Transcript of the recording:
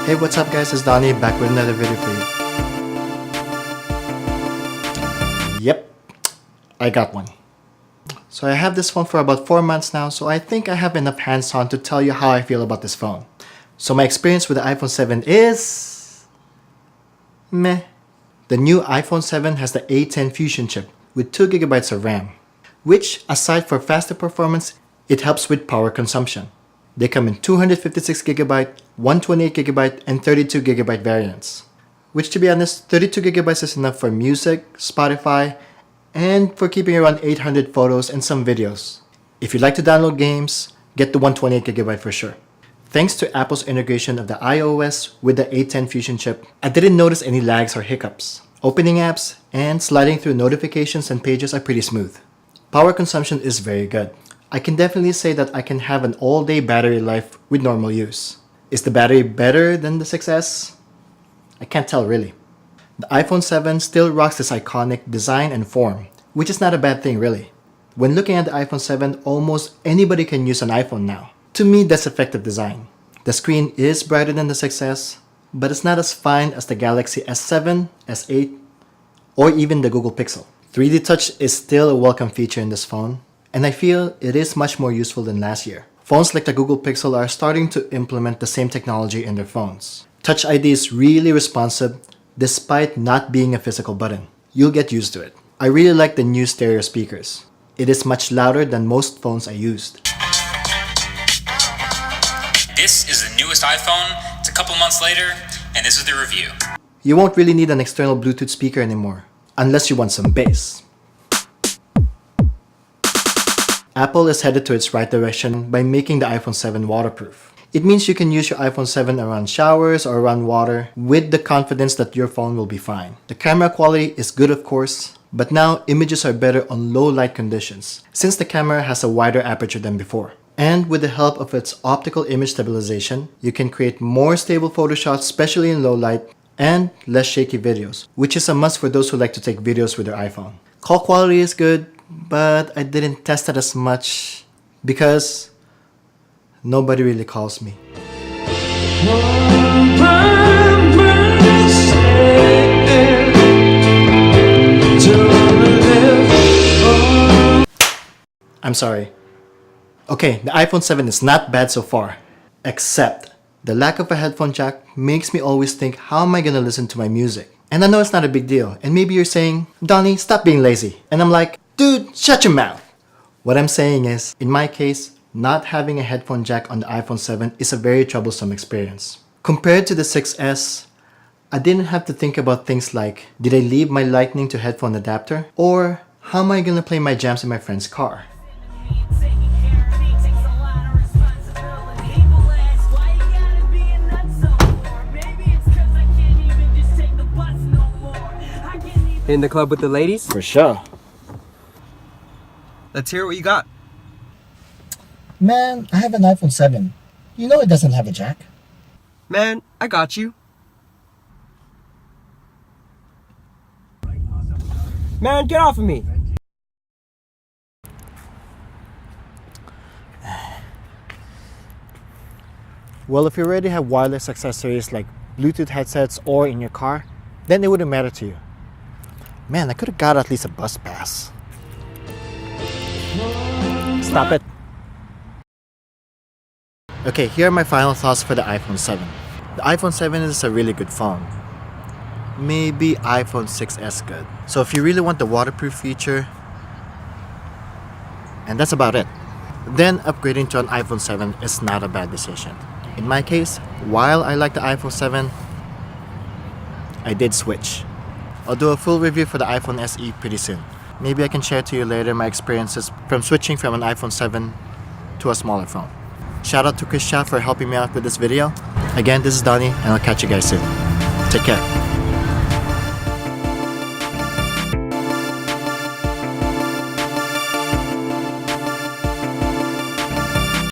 Hey, what's up guys, it's Donnie back with another video for you. Yep, I got one. So I have this phone for about 4 months now, so I think I have enough hands-on to tell you how I feel about this phone. So my experience with the iPhone 7 is... meh. The new iPhone 7 has the A10 Fusion chip with 2GB of RAM, which, aside for faster performance, it helps with power consumption. They come in 256GB, 128GB, and 32GB variants. Which, to be honest, 32GB is enough for music, Spotify, and for keeping around 800 photos and some videos. If you like to download games, get the 128GB for sure. Thanks to Apple's integration of the iOS with the A10 Fusion chip, I didn't notice any lags or hiccups. Opening apps and sliding through notifications and pages are pretty smooth. Power consumption is very good. I can definitely say that I can have an all-day battery life with normal use. Is the battery better than the 6S? I can't tell really. The iPhone 7 still rocks this iconic design and form, which is not a bad thing really. When looking at the iPhone 7, almost anybody can use an iPhone now. To me, that's effective design. The screen is brighter than the 6S, but it's not as fine as the Galaxy S7, S8, or even the Google Pixel. 3D Touch is still a welcome feature in this phone, and I feel it is much more useful than last year. Phones like the Google Pixel are starting to implement the same technology in their phones. Touch ID is really responsive despite not being a physical button. You'll get used to it. I really like the new stereo speakers. It is much louder than most phones I used. This is the newest iPhone. It's a couple months later, and this is the review. You won't really need an external Bluetooth speaker anymore, unless you want some bass. Apple is headed to its right direction by making the iPhone 7 waterproof. It means you can use your iPhone 7 around showers or around water with the confidence that your phone will be fine. The camera quality is good of course, but now images are better on low light conditions since the camera has a wider aperture than before. And with the help of its optical image stabilization, you can create more stable photo shots, especially in low light, and less shaky videos, which is a must for those who like to take videos with their iPhone. Call quality is good, but I didn't test it as much because nobody really calls me. I'm sorry. Okay, the iPhone 7 is not bad so far, except the lack of a headphone jack makes me always think, how am I gonna listen to my music? And I know it's not a big deal, and maybe you're saying, Donnie, stop being lazy. And I'm like, dude, shut your mouth. What I'm saying is, in my case, not having a headphone jack on the iPhone 7 is a very troublesome experience. Compared to the 6S, I didn't have to think about things like, did I leave my lightning to headphone adapter? Or, how am I gonna play my jams in my friend's car? In the club with the ladies? For sure. Let's hear what you got. Man, I have an iPhone 7. You know it doesn't have a jack. Man, I got you. Man, get off of me. Well, if you already have wireless accessories like Bluetooth headsets or in your car, then it wouldn't matter to you. Man, I could have got at least a bus pass. Stop it. Okay, here are my final thoughts for the iPhone 7. The iPhone 7 is a really good phone. Maybe iPhone 6S good. So if you really want the waterproof feature, and that's about it, then upgrading to an iPhone 7 is not a bad decision. In my case, while I like the iPhone 7, I did switch. I'll do a full review for the iPhone SE pretty soon. Maybe I can share to you later my experiences from switching from an iPhone 7 to a smaller phone. Shout out to Chris Shah for helping me out with this video. Again, this is Donnie, and I'll catch you guys soon. Take care.